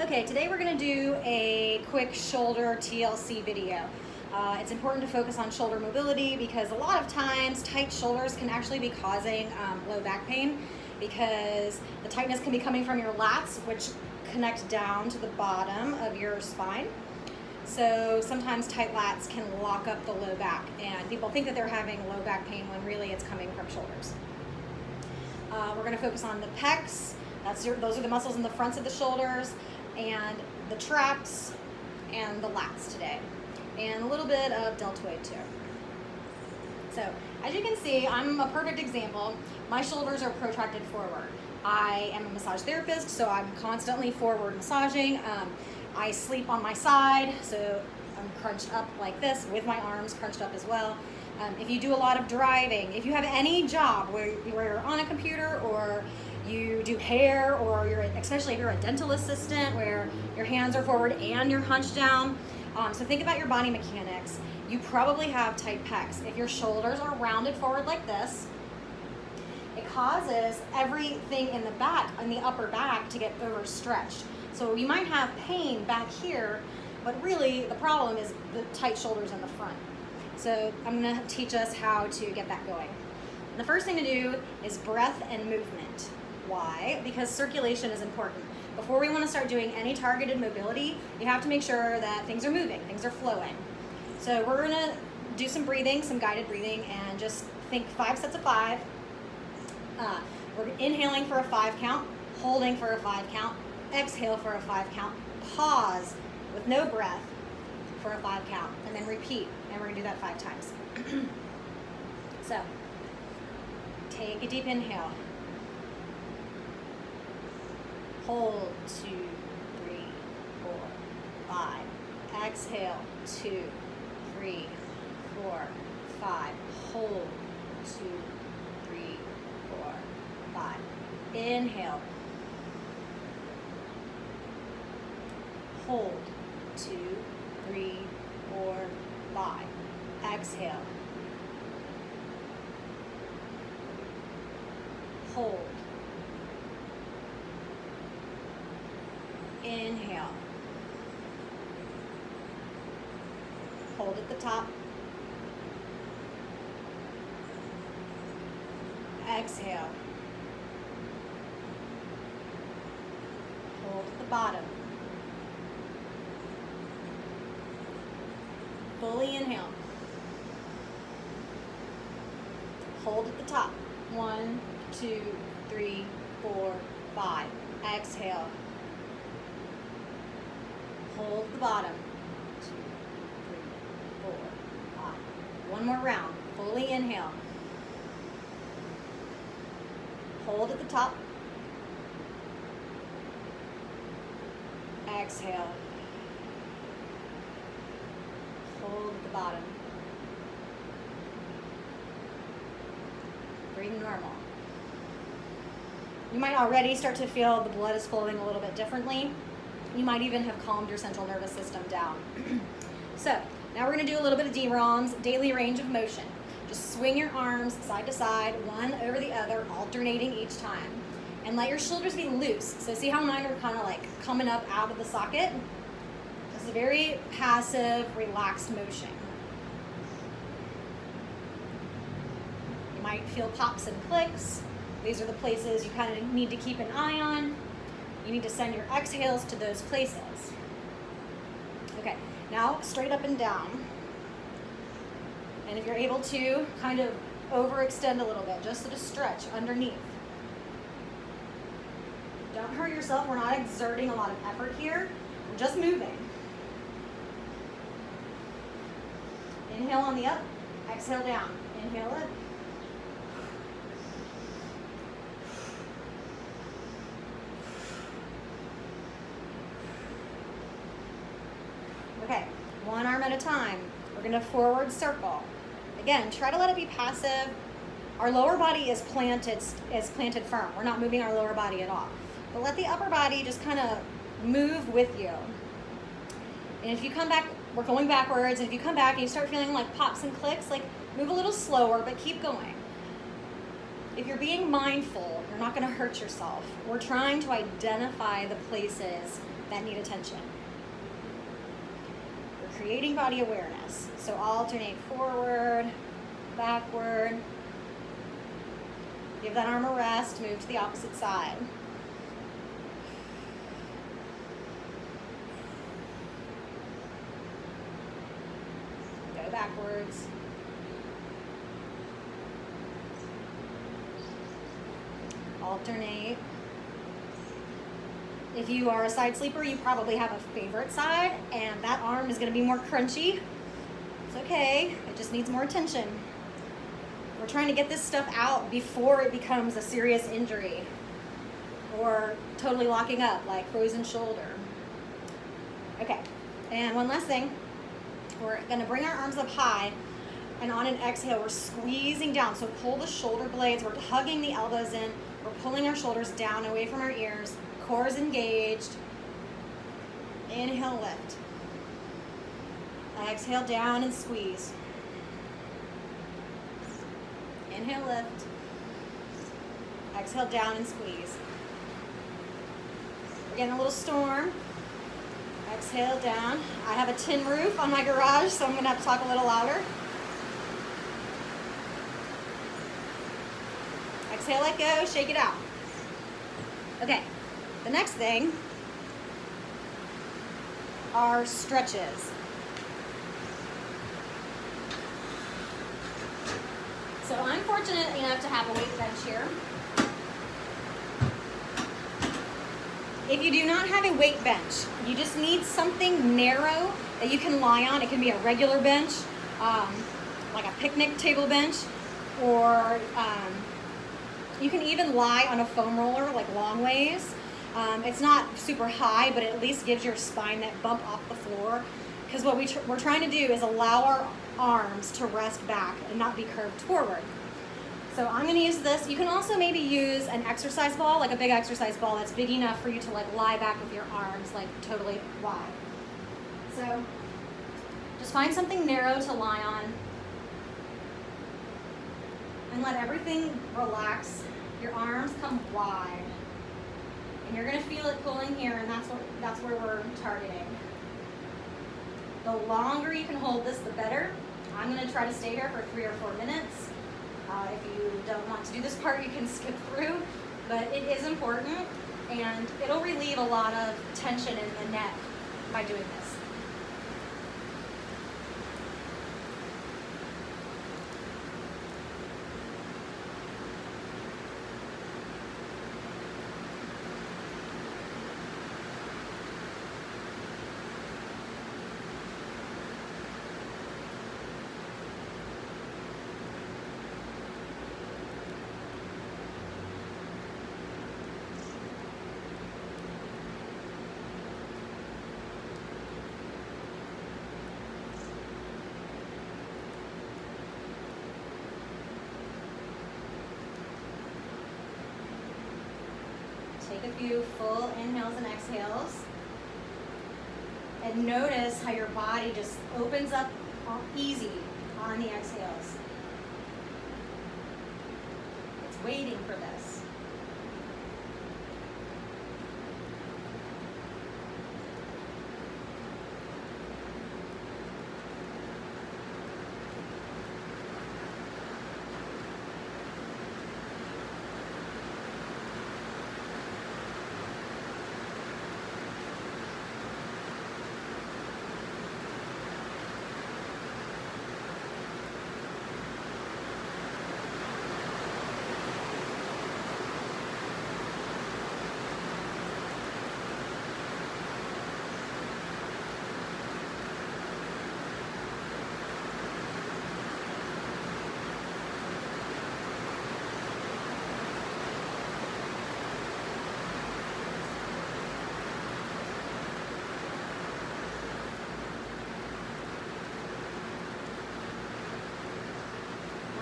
Okay, today we're going to do a quick shoulder TLC video. It's important to focus on shoulder mobility because a lot of times tight shoulders can actually be causing low back pain because the tightness can be coming from your lats, which connect down to the bottom of your spine. So sometimes tight lats can lock up the low back, and people think that they're having low back pain when really it's coming from shoulders. We're going to focus on the pecs. Those are the muscles in the fronts of the shoulders, and the traps and the lats today, and a little bit of deltoid too. So as you can see, I'm a perfect example. My shoulders are protracted forward. I am a massage therapist, so I'm constantly forward massaging. I sleep on my side, so I'm crunched up like this with my arms crunched up as well. If you do a lot of driving, if you have any job where you're on a computer or you do hair, or especially if you're a dental assistant where your hands are forward and you're hunched down. So think about your body mechanics. You probably have tight pecs. If your shoulders are rounded forward like this, it causes everything in the back, in the upper back, to get overstretched. So you might have pain back here, but really the problem is the tight shoulders in the front. So I'm going to teach us how to get that going. And the first thing to do is breath and movement. Why? Because circulation is important. Before we want to start doing any targeted mobility, you have to make sure that things are moving, things are flowing. So we're going to do some breathing, some guided breathing, and just think 5 sets of 5. We're inhaling for a 5 count, holding for a 5 count, exhale for a 5 count, pause with no breath for a 5 count, and then repeat. And we're going to do that 5 times. So take a deep inhale. Hold 2, 3, 4, 5. Exhale 2, 3, 4, 5. Hold 2, 3, 4, 5. Inhale. Hold 2, 3, 4, 5. Exhale. Hold. Inhale. Hold at the top. Exhale. Hold at the bottom. Fully inhale. Hold at the top. 1, 2, 3, 4, 5. Exhale. Hold the bottom. 2, 3, 4, 5. One more round. Fully inhale. Hold at the top. Exhale. Hold at the bottom. Breathe normal. You might already start to feel the blood is flowing a little bit differently. You might even have calmed your central nervous system down. So now we're going to do a little bit of DROMs, daily range of motion. Just swing your arms side to side, one over the other, alternating each time. And let your shoulders be loose. So see how mine are kind of like coming up out of the socket? It's a very passive, relaxed motion. You might feel pops and clicks. These are the places you kind of need to keep an eye on. You need to send your exhales to those places. Okay, now straight up and down. And if you're able to, kind of overextend a little bit, just to stretch underneath. Don't hurt yourself. We're not exerting a lot of effort here. We're just moving. Inhale on the up, exhale down. Inhale up. Okay, one arm at a time. We're going to forward circle. Again, try to let it be passive. Our lower body is planted firm. We're not moving our lower body at all. But let the upper body just kind of move with you. And if you come back, we're going backwards, and if you come back and you start feeling like pops and clicks, like move a little slower, but keep going. if you're being mindful, you're not going to hurt yourself. We're trying to identify the places that need attention. We're creating body awareness. So alternate forward, backward. Give that arm a rest, move to the opposite side. Go backwards. Alternate. If you are a side sleeper, you probably have a favorite side, and that arm is going to be more crunchy. It's okay, it just needs more attention. We're trying to get this stuff out before it becomes a serious injury or totally locking up like frozen shoulder. Okay, and one last thing. We're gonna bring our arms up high, and on an exhale, we're squeezing down. So pull the shoulder blades, we're hugging the elbows in, we're pulling our shoulders down away from our ears, core is engaged. Inhale, lift. Exhale, down and squeeze. Inhale, lift. Exhale, down and squeeze. We're getting a little storm. Exhale, down. I have a tin roof on my garage, so I'm going to have to talk a little louder. Exhale, let go, shake it out. Okay, the next thing are stretches. So I'm fortunate enough to have a weight bench here. If you do not have a weight bench, you just need something narrow that you can lie on. It can be a regular bench, like a picnic table bench, or you can even lie on a foam roller, like long ways. It's not super high, but it at least gives your spine that bump off the floor. Because what we're trying to do is allow our arms to rest back and not be curved forward. So I'm going to use this. You can also maybe use an exercise ball, like a big exercise ball that's big enough for you to like lie back with your arms like totally wide. So just find something narrow to lie on and let everything relax. Your arms come wide. And you're going to feel it pulling here, and that's where we're targeting. The longer you can hold this, the better. I'm going to try to stay here for 3 or 4 minutes. If you don't want to do this part, you can skip through, but it is important, and it'll relieve a lot of tension in the neck by doing this. Take a few full inhales and exhales. And notice how your body just opens up easy on the exhales. It's waiting for this.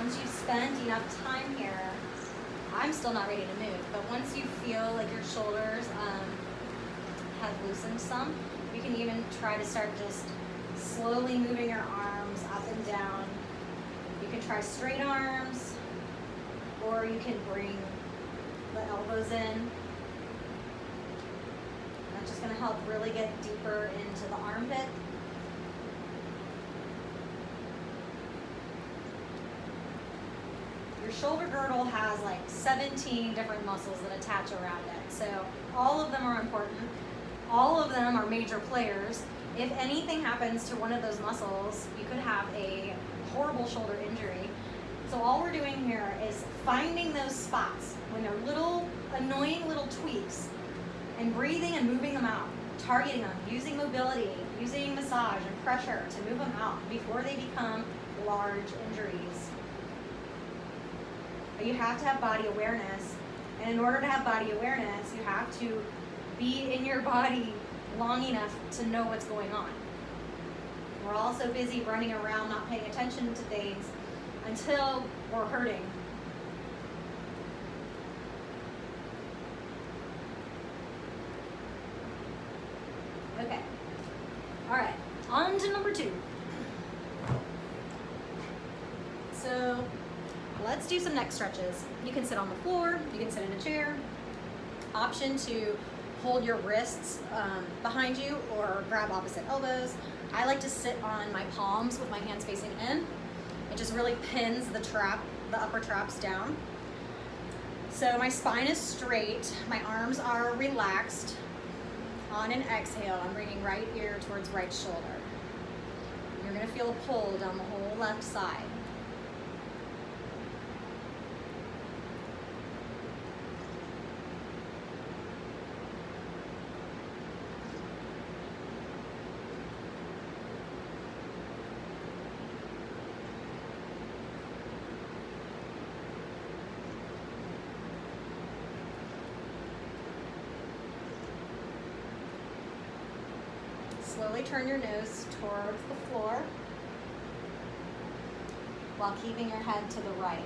Once you've spent enough time here, I'm still not ready to move, but once you feel like your shoulders have loosened some, you can even try to start just slowly moving your arms up and down. You can try straight arms, or you can bring the elbows in. That's just gonna help really get deeper into the armpit. Your shoulder girdle has like 17 different muscles that attach around it. So all of them are important. All of them are major players. If anything happens to one of those muscles, you could have a horrible shoulder injury. So all we're doing here is finding those spots when they're little annoying little tweaks and breathing and moving them out, targeting them, using mobility, using massage and pressure to move them out before they become large injuries. But you have to have body awareness, and in order to have body awareness, you have to be in your body long enough to know what's going on. We're all so busy running around not paying attention to things until we're hurting. Okay, all right, on to number 2. So let's do some neck stretches. You can sit on the floor, you can sit in a chair. Option to hold your wrists behind you or grab opposite elbows. I like to sit on my palms with my hands facing in. It just really pins the upper traps down. So my spine is straight, my arms are relaxed. On an exhale, I'm bringing right ear towards right shoulder. You're gonna feel a pull down the whole left side. Slowly turn your nose towards the floor while keeping your head to the right.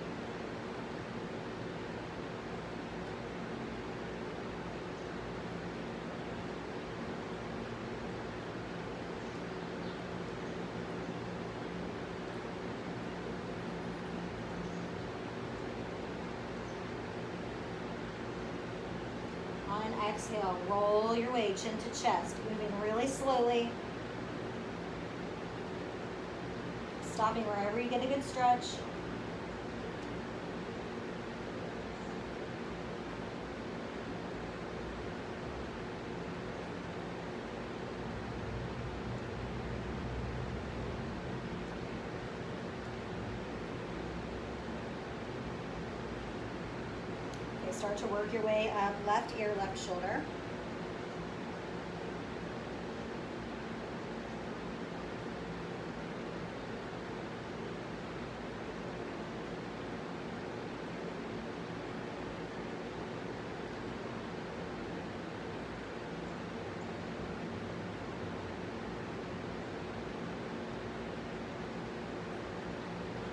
On an exhale, roll your way chin to chest, moving really slowly. Stopping wherever you get a good stretch. Start to work your way up, left ear, left shoulder.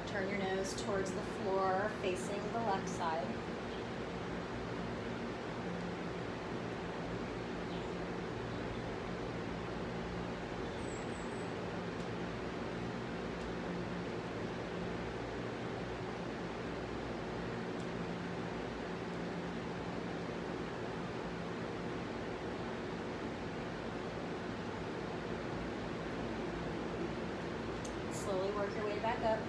Turn your nose towards the floor, facing the left side. Slowly work your way back up.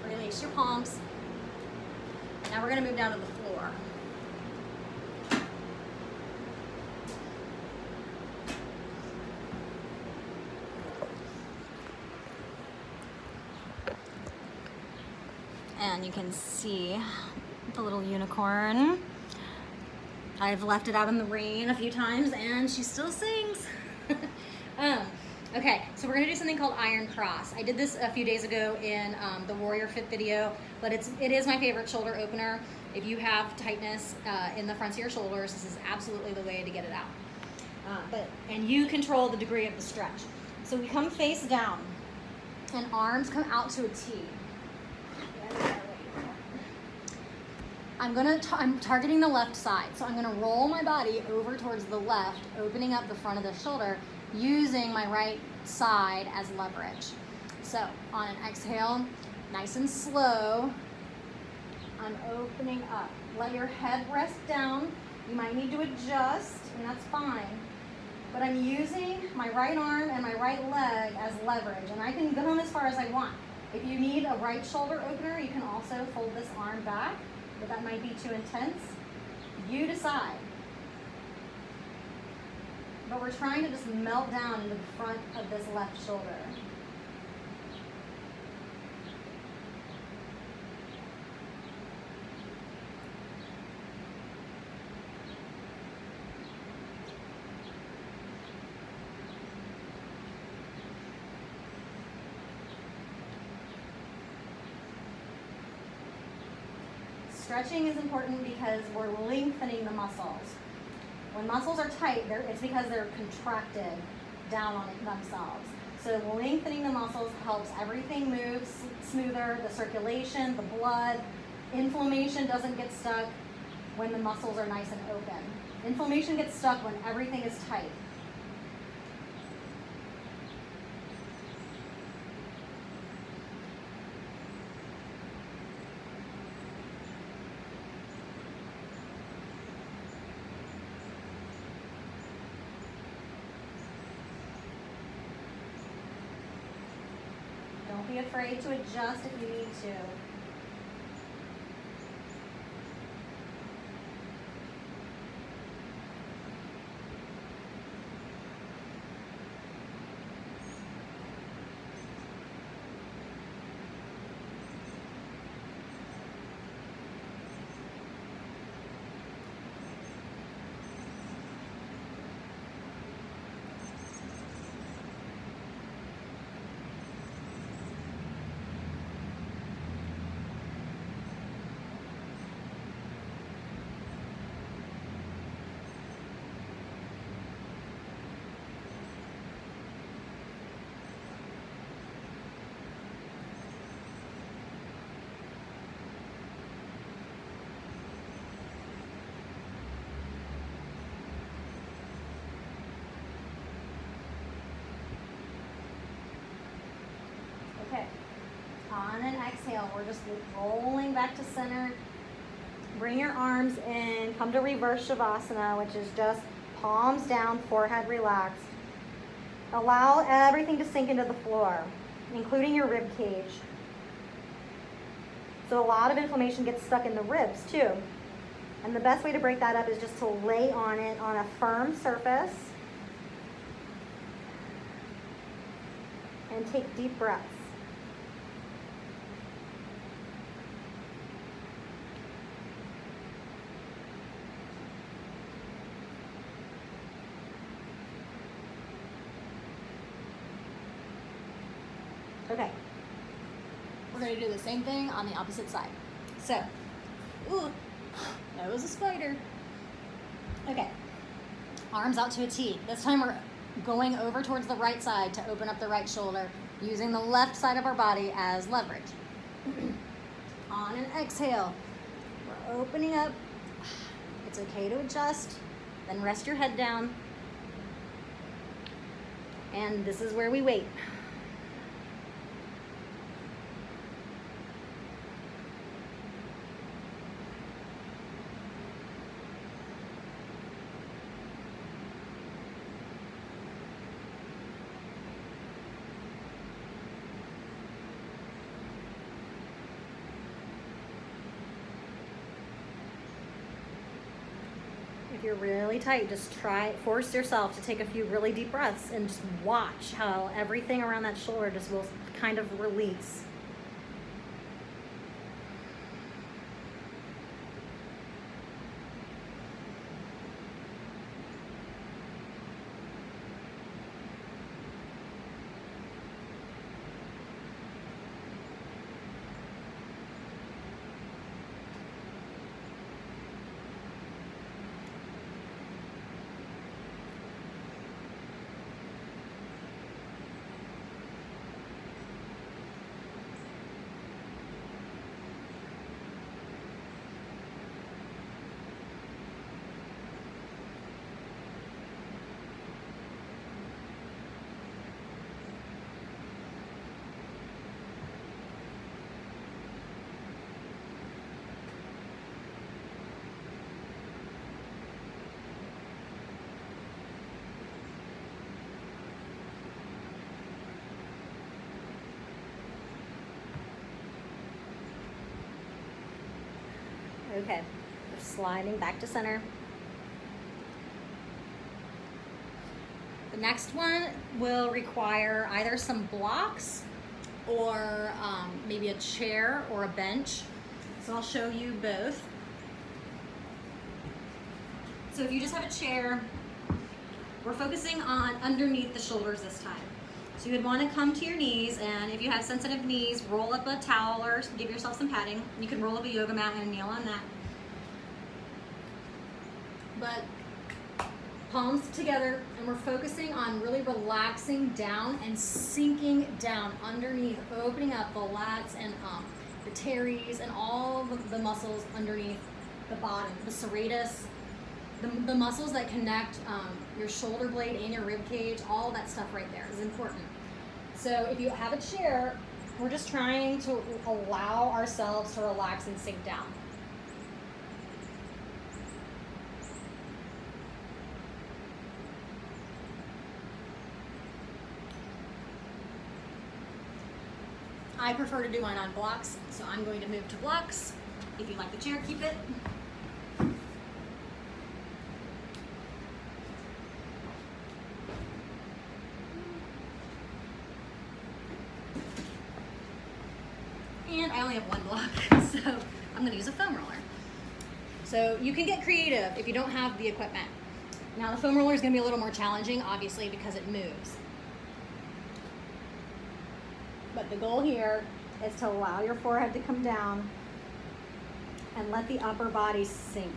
Release your palms. Now we're going to move down to the floor. And you can see the little unicorn. I've left it out in the rain a few times and she still sings. Okay, so we're gonna do something called iron cross. I did this a few days ago in the Warrior Fit video, but it is my favorite shoulder opener. If you have tightness in the fronts of your shoulders, this is absolutely the way to get it out. And you control the degree of the stretch. So we come face down and arms come out to a T. I'm targeting the left side, so I'm gonna roll my body over towards the left, opening up the front of the shoulder, using my right side as leverage. So on an exhale, Nice and slow. I'm opening up. Let your head rest down. You might need to adjust, and that's fine. But I'm using my right arm and my right leg as leverage, and I can go as far as I want. If you need a right shoulder opener, you can also fold this arm back, but that might be too intense. You decide. But we're trying to just melt down into the front of this left shoulder. Stretching is important because we're lengthening the muscles. When muscles are tight, it's because they're contracted down on themselves. So lengthening the muscles helps everything move smoother, the circulation, the blood. Inflammation doesn't get stuck when the muscles are nice and open. Inflammation gets stuck when everything is tight. Don't be afraid to adjust if you need to. Okay, on an exhale, we're just rolling back to center. Bring your arms in, come to reverse Shavasana, which is just palms down, forehead relaxed. Allow everything to sink into the floor, including your rib cage. So a lot of inflammation gets stuck in the ribs too. And the best way to break that up is just to lay on it on a firm surface and take deep breaths. Okay, we're going to do the same thing on the opposite side. So, ooh, that was a spider. Okay, arms out to a T. This time we're going over towards the right side to open up the right shoulder, using the left side of our body as leverage. On an exhale, we're opening up. It's okay to adjust, then rest your head down. And this is where we wait. If you're really tight, just force yourself to take a few really deep breaths and just watch how everything around that shoulder just will kind of release. Okay, we're sliding back to center. The next one will require either some blocks or maybe a chair or a bench. So I'll show you both. So if you just have a chair, we're focusing on underneath the shoulders this time. So you would want to come to your knees, and if you have sensitive knees, roll up a towel or give yourself some padding. You can roll up a yoga mat and kneel on that. But palms together, and we're focusing on really relaxing down and sinking down underneath, opening up the lats and the teres and all the muscles underneath the bottom, the serratus, the muscles that connect your shoulder blade and your rib cage. All that stuff right there is important. So if you have a chair, we're just trying to allow ourselves to relax and sink down. I prefer to do mine on blocks, so I'm going to move to blocks. If you like the chair, keep it. And I only have one block, so I'm going to use a foam roller. So you can get creative if you don't have the equipment. Now the foam roller is going to be a little more challenging, obviously, because it moves. But the goal here is to allow your forehead to come down and let the upper body sink.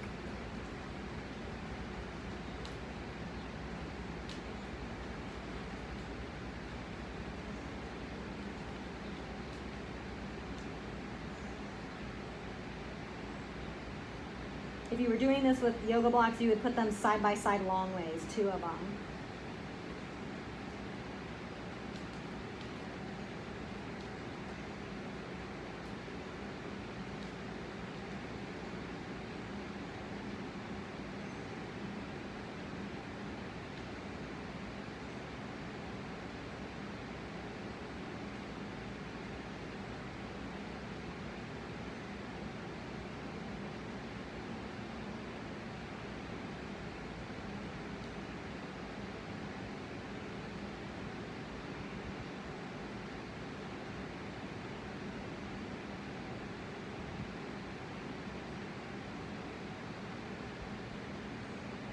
If you were doing this with yoga blocks, you would put them side by side long ways, 2 of them.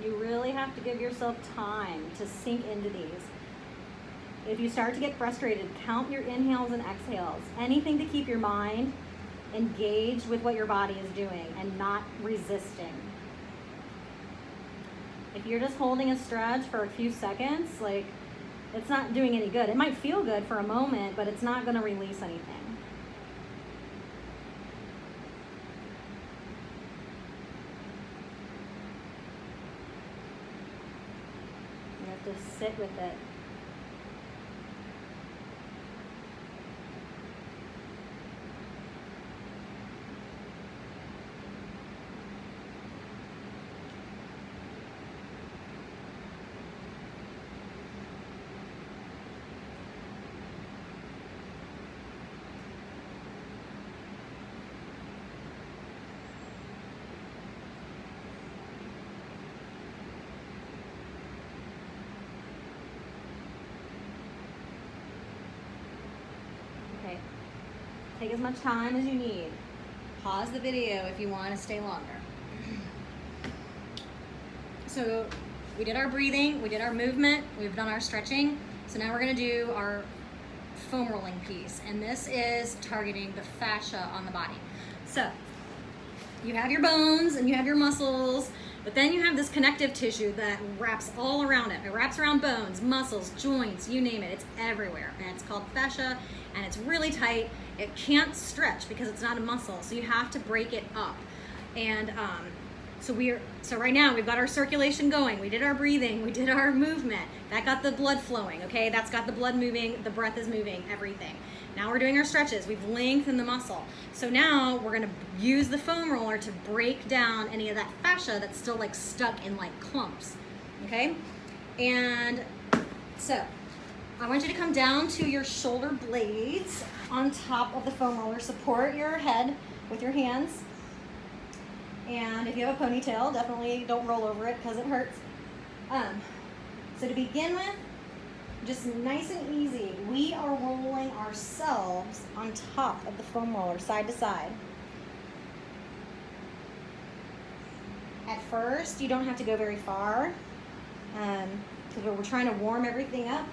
You really have to give yourself time to sink into these. If you start to get frustrated, count your inhales and exhales. Anything to keep your mind engaged with what your body is doing and not resisting. If you're just holding a stretch for a few seconds, like, it's not doing any good. It might feel good for a moment, but it's not going to release anything. You have to sit with it. Take as much time as you need. Pause the video if you want to stay longer. So we did our breathing, we did our movement, we've done our stretching. So now we're going to do our foam rolling piece. And this is targeting the fascia on the body. So you have your bones and you have your muscles, but then you have this connective tissue that wraps all around it. It wraps around bones, muscles, joints, you name it. It's everywhere. And it's called fascia, and it's really tight. It can't stretch because it's not a muscle, so you have to break it up. And so right now we've got our circulation going. We did our breathing, we did our movement. That got the blood flowing, okay? That's got the blood moving, the breath is moving, everything. Now we're doing our stretches. We've lengthened the muscle. So now we're gonna use the foam roller to break down any of that fascia that's still like stuck in like clumps, okay? And so I want you to come down to your shoulder blades on top of the foam roller. Support your head with your hands. And if you have a ponytail, definitely don't roll over it because it hurts. So to begin with, just nice and easy, we are rolling ourselves on top of the foam roller, side to side. At first, you don't have to go very far because we're trying to warm everything up.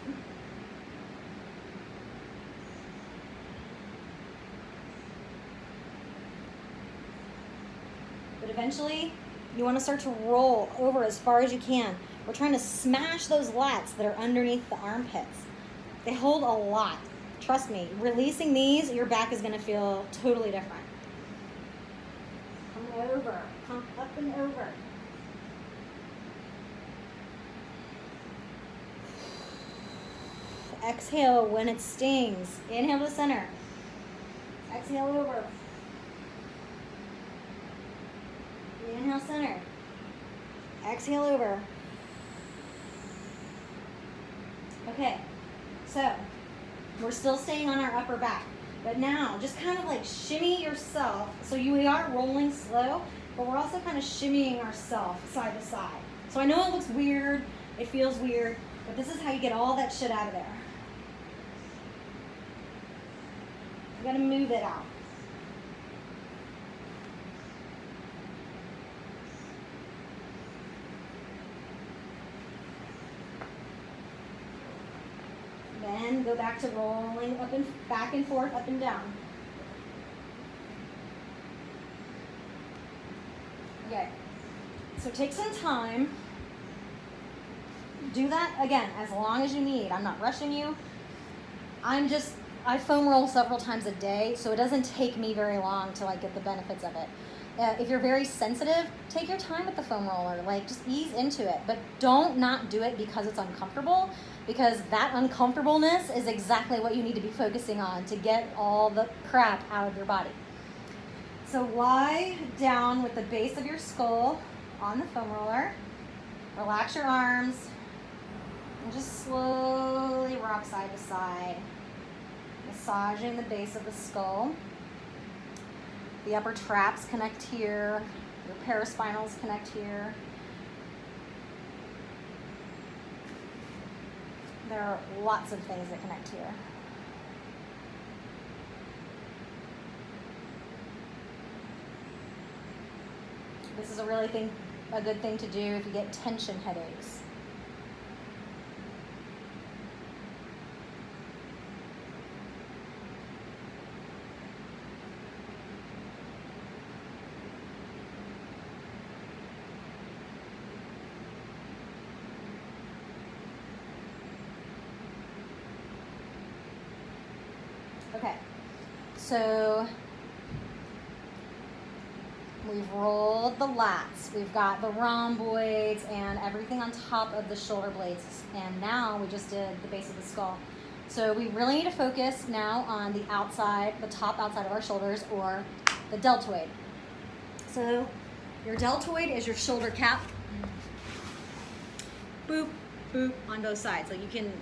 But eventually, you want to start to roll over as far as you can. We're trying to smash those lats that are underneath the armpits. They hold a lot. Trust me, releasing these, your back is going to feel totally different. Come over, come up and over. Exhale when it stings. Inhale to the center. Exhale over. Inhale center. Exhale over. Okay, so we're still staying on our upper back, but now just kind of like shimmy yourself. So we are rolling slow, but we're also kind of shimmying ourselves side to side. So I know it looks weird, it feels weird, but this is how you get all that shit out of there. You gotta move it out. Then go back to rolling up and back and forth, up and down. Okay, so take some time. Do that again as long as you need. I'm not rushing you. I foam roll several times a day, so it doesn't take me very long to like get the benefits of it. If you're very sensitive, take your time with the foam roller. Like just ease into it, but don't not do it because it's uncomfortable, because that uncomfortableness is exactly what you need to be focusing on to get all the crap out of your body. So lie down with the base of your skull on the foam roller. Relax your arms and just slowly rock side to side, massaging the base of the skull. The upper traps connect here, your paraspinals connect here. There are lots of things that connect here. This is a good thing to do if you get tension headaches. Okay, so we've rolled the lats, we've got the rhomboids and everything on top of the shoulder blades, and now we just did the base of the skull. So we really need to focus now on the outside, the top outside of our shoulders, or the deltoid. So your deltoid is your shoulder cap. Boop, boop on both sides. Like you can,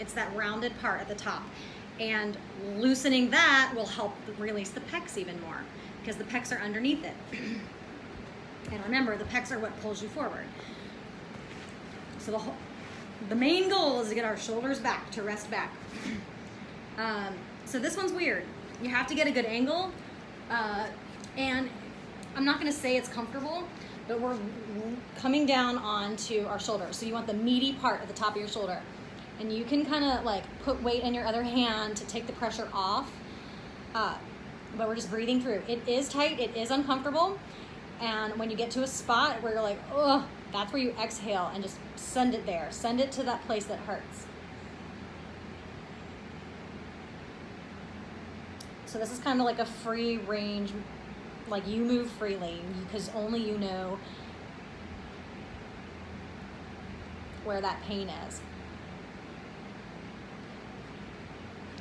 it's that rounded part at the top. And loosening that will help release the pecs even more because the pecs are underneath it. And remember, the pecs are what pulls you forward. So the main goal is to get our shoulders back, to rest back. So this one's weird. You have to get a good angle. And I'm not gonna say it's comfortable, but we're coming down onto our shoulders. So you want the meaty part at the top of your shoulder. And you can kind of like put weight in your other hand to take the pressure off, but we're just breathing through. It is tight, it is uncomfortable, and when you get to a spot where you're like, oh, that's where you exhale and just send it there. Send it to that place that hurts. So this is kind of like a free range, like you move freely because only you know where that pain is.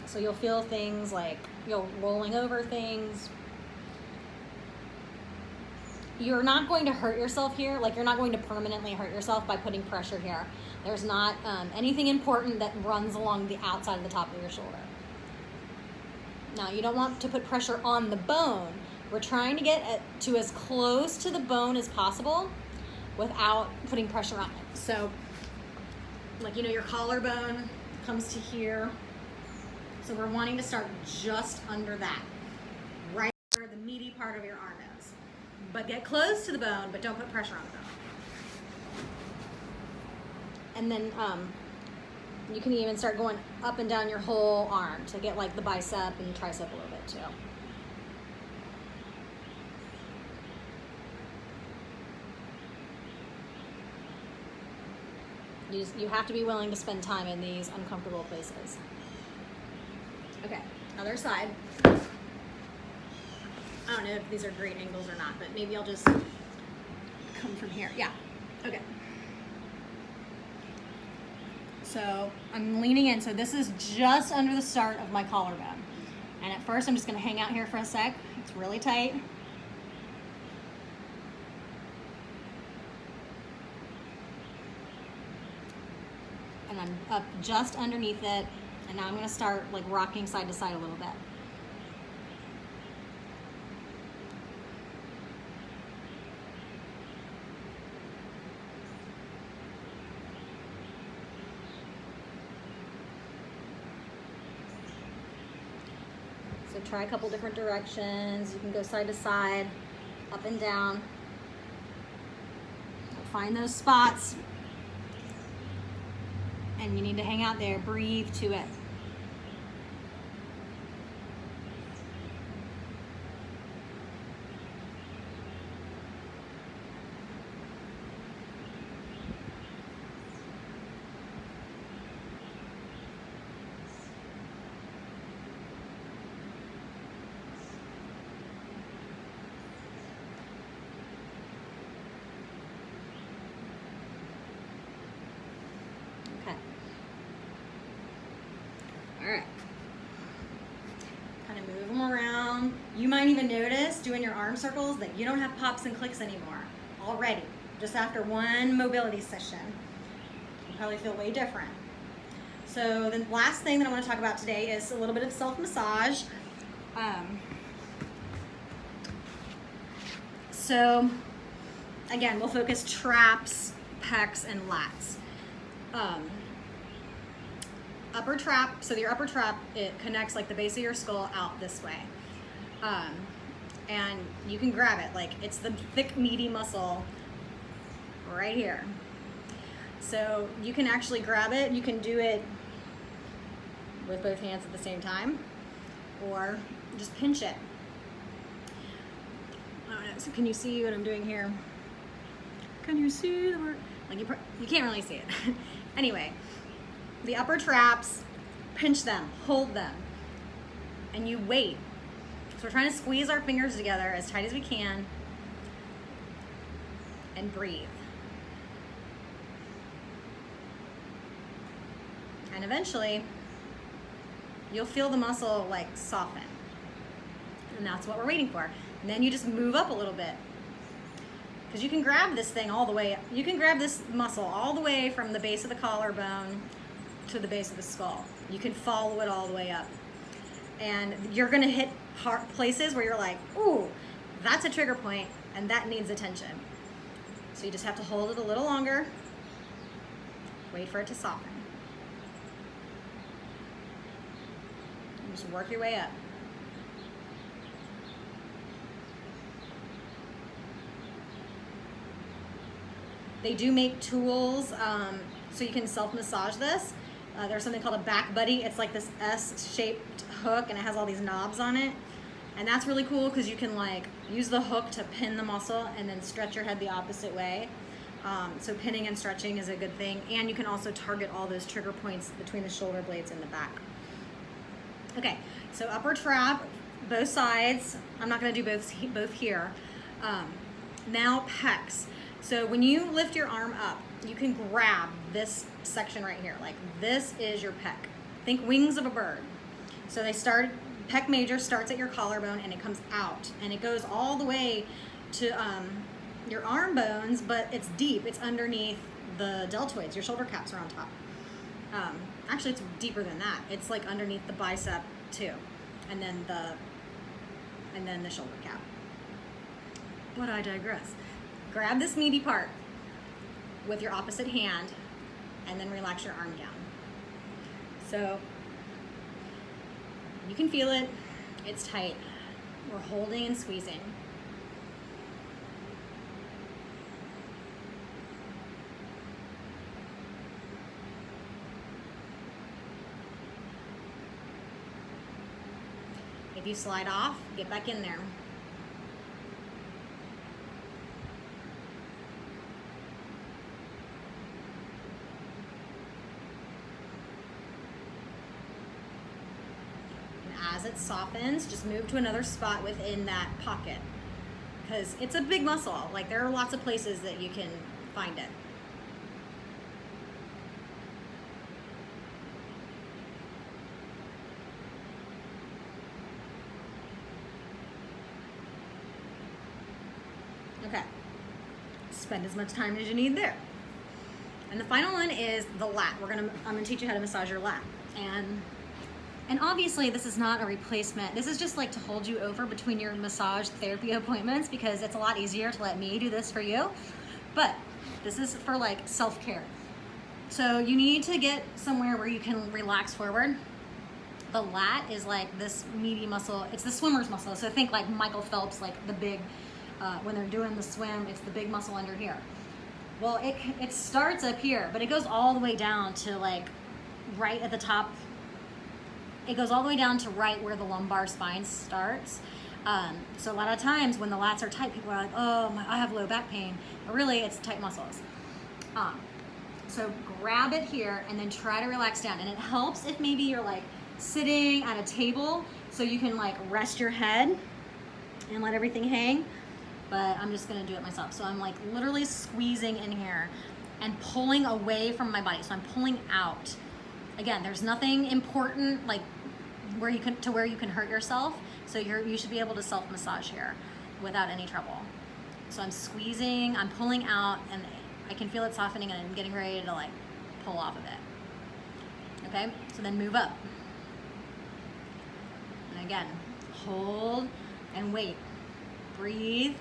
So you'll feel things like you're rolling over things. You're not going to hurt yourself here. Like you're not going to permanently hurt yourself by putting pressure here. There's not anything important that runs along the outside of the top of your shoulder. Now you don't want to put pressure on the bone, We're trying to get to as close to the bone as possible without putting pressure on it. So, like, you know, your collarbone comes to here. So we're wanting to start just under that, right where the meaty part of your arm is. But get close to the bone, but don't put pressure on the bone. And then you can even start going up and down your whole arm to get like the bicep and tricep a little bit too. You have to be willing to spend time in these uncomfortable places. Okay, other side. I don't know if these are great angles or not, but maybe I'll just come from here. Yeah, okay. So I'm leaning in. So this is just under the start of my collarbone. And at first I'm just gonna hang out here for a sec. It's really tight. And I'm up just underneath it. And now I'm gonna start like rocking side to side a little bit. So try a couple different directions. You can go side to side, up and down. Find those spots. And you need to hang out there, breathe to it. Okay. All right. Kind of move them around. You might even notice doing your arm circles that you don't have pops and clicks anymore already. Just after one mobility session. You probably feel way different. So the last thing that I want to talk about today is a little bit of self-massage. So again, we'll focus traps, pecs, and lats. Upper trap, so your upper trap, it connects like the base of your skull out this way. And you can grab it, like it's the thick, meaty muscle right here. So you can actually grab it, you can do it with both hands at the same time, or just pinch it. I don't know, so can you see what I'm doing here? Can you see the word? Like you can't really see it. Anyway, the upper traps, pinch them, hold them, and you wait. So we're trying to squeeze our fingers together as tight as we can and breathe. And eventually, you'll feel the muscle like soften. And that's what we're waiting for. And then you just move up a little bit. Because you can grab this thing all the way, you can grab this muscle all the way from the base of the collarbone to the base of the skull. You can follow it all the way up. And you're gonna hit places where you're like, ooh, that's a trigger point and that needs attention. So you just have to hold it a little longer, wait for it to soften. And just work your way up. They do make tools so you can self-massage this. There's something called a back buddy. It's like this S-shaped hook and it has all these knobs on it. And that's really cool because you can like use the hook to pin the muscle and then stretch your head the opposite way. So pinning and stretching is a good thing. And you can also target all those trigger points between the shoulder blades and the back. Okay, so upper trap, both sides. I'm not gonna do both here. Now pecs. So when you lift your arm up, you can grab this section right here. Like this is your pec. Think wings of a bird. So pec major starts at your collarbone and it comes out. And it goes all the way to your arm bones, but it's deep. It's underneath the deltoids. Your shoulder caps are on top. Actually, it's deeper than that. It's like underneath the bicep too. And then the shoulder cap. but I digress. Grab this meaty part with your opposite hand and then relax your arm down. So you can feel it, it's tight. We're holding and squeezing. If you slide off, get back in there. And as it softens, just move to another spot within that pocket, because it's a big muscle. Like, there are lots of places that you can find it. Okay, spend as much time as you need there. And the final one is the lat. I'm gonna teach you how to massage your lat. And obviously this is not a replacement. This is just like to hold you over between your massage therapy appointments, because it's a lot easier to let me do this for you. But this is for like self-care. So you need to get somewhere where you can relax forward. The lat is like this meaty muscle. It's the swimmer's muscle. So think like Michael Phelps, like the big, when they're doing the swim, it's the big muscle under here. Well, it starts up here, but it goes all the way down to like right at the top. It goes all the way down to right where the lumbar spine starts. So a lot of times when the lats are tight, people are like, oh, I have low back pain. But really, it's tight muscles. So grab it here and then try to relax down. And it helps if maybe you're like sitting at a table so you can like rest your head and let everything hang. But I'm just gonna do it myself. So I'm like literally squeezing in here and pulling away from my body. So I'm pulling out. Again, there's nothing important like where you can hurt yourself. So you should be able to self-massage here without any trouble. So I'm squeezing, I'm pulling out, and I can feel it softening, and I'm getting ready to like pull off of it. Okay, so then move up. And again, hold and wait. Breathe.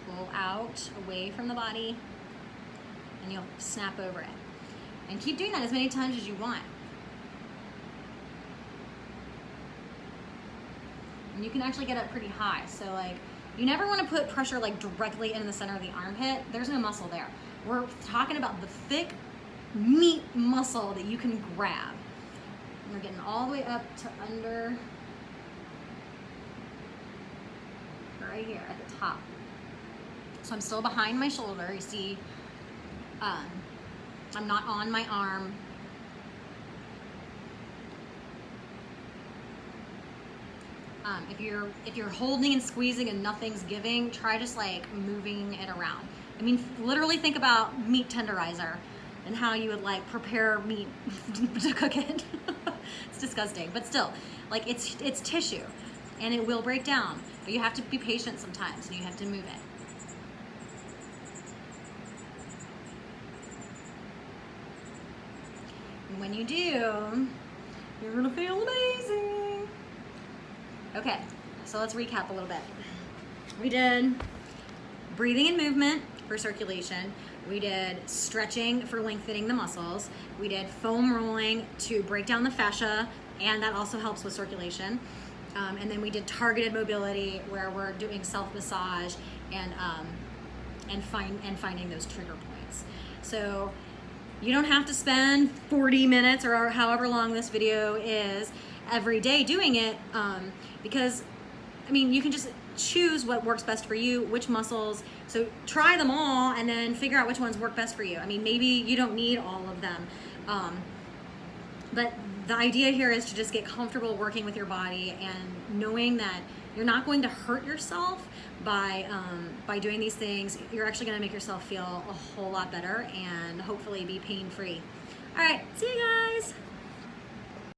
Pull out away from the body, and you'll snap over it. And keep doing that as many times as you want. And you can actually get up pretty high. So like, you never want to put pressure like directly in the center of the armpit. There's no muscle there. We're talking about the thick meat muscle that you can grab. And we're getting all the way up to under, right here at the top. So I'm still behind my shoulder. You see, I'm not on my arm. If you're holding and squeezing and nothing's giving, try just like moving it around. I mean, literally think about meat tenderizer and how you would like prepare meat to cook it. It's disgusting, but still, like it's tissue and it will break down, but you have to be patient sometimes and you have to move it. And when you do, you're gonna feel amazing. Okay, so let's recap a little bit. We did breathing and movement for circulation. We did stretching for lengthening the muscles. We did foam rolling to break down the fascia, and that also helps with circulation. And then we did targeted mobility, where we're doing self-massage and finding those trigger points. So you don't have to spend 40 minutes or however long this video is every day doing it, because I mean, you can just choose what works best for you, which muscles. So try them all and then figure out which ones work best for you. I mean, maybe you don't need all of them, but the idea here is to just get comfortable working with your body and knowing that you're not going to hurt yourself by doing these things. You're actually going to make yourself feel a whole lot better and hopefully be pain-free. All right, see you guys.